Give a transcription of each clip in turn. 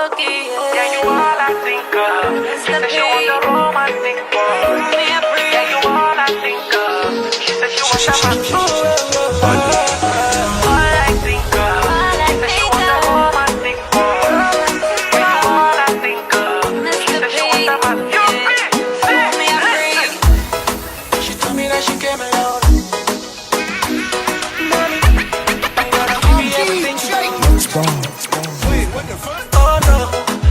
wookie, Yeah, you all I think of. She said she want the romantic boy. Yeah, you all I think of. She said she want the man. All I think of. She said she want the romantic boy. Yeah, you all I think of. She said she want the man. You free. She told me that she came alone. Mommy, I'm gonna give you everything you want. Wait, what the fuck? Oh no,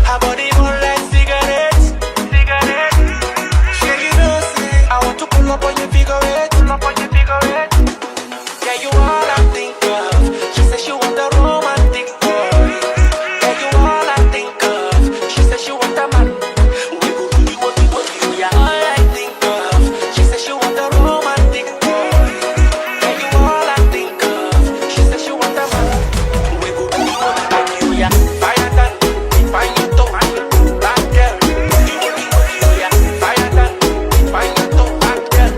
her body burn like cigarettes. Yeah, you know, say I want to pull up on your figure eight. Yeah, you all I think of. She said she want a romantic boy. Yeah, you all I think of. She said she want a man. We go do the worky. Yeah, all I think of. She said she want a romantic boy. Yeah, you all I think of. She said she want a man. We go do the worky. Yeah, fire than find your toe. Bad girl, do the worky. Yeah, fire than find your toe. Bad girl,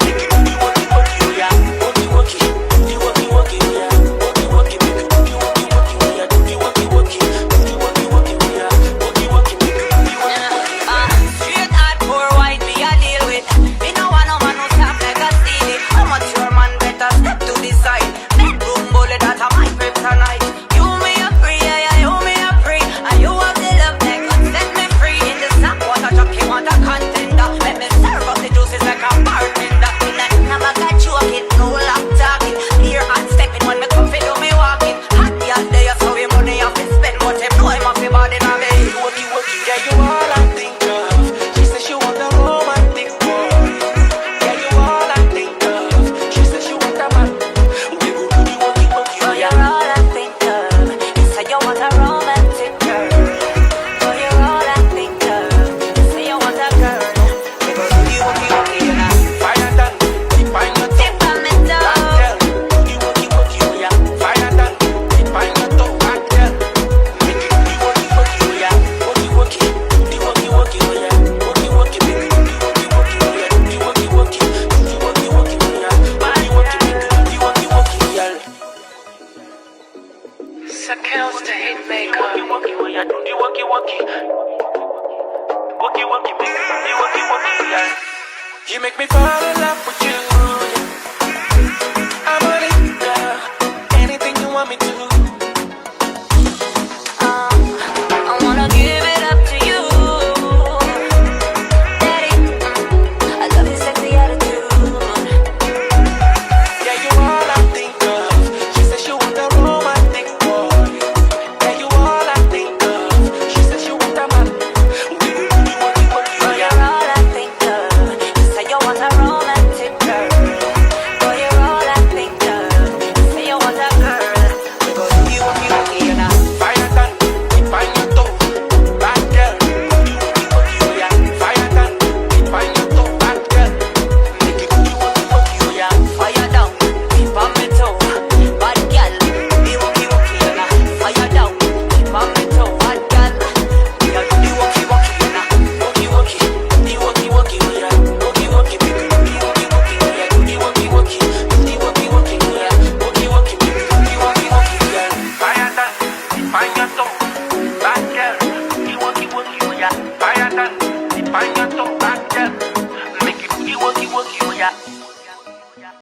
make you do the worky. Yeah, worky. Do the worky. Yeah, worky. Make you do the worky. Yeah, do the worky. Do the worky. Yeah, worky. Make you do the worky. Straight hard, poor white, me a deal with. Me no want no man who stop like a steely. How much your man better step to the side? Bedroom bullet, that a my kryptonite. You me a free, yeah, you me a free. And you have the love that could set me free. In the snap water truck, you want a contender. Let me serve up the juices like a bartender. In that never got choking, no lap talking. Here and stepping when me come fi do me walking. Hot girl there, so we money off to spend. But if no, I'm off the body now, me. Worky. Yeah, you all I think of. She said she want a romantic boy. Yeah, you all I think of. She said she want a man. We go do the worky. Oh, you're all I think of. You say you want a romantic girl. Oh, you're all I think of. You say you want a girl. We go do the worky, you know. Fire than find your toe. Tip on me Bad toe. girl, do the worky. Yeah, fire than find your toe. Bad girl, make you do the worky. Yeah, worky. Do the worky. Yeah, worky. Make you do the worky. Yeah, do the worky. Do the worky. Yeah, worky. Make you do the worky. Yeah. Sakels the hitmaker. Yeah, do the worky. Make you do the worky. Yeah. You make me fall in love with you.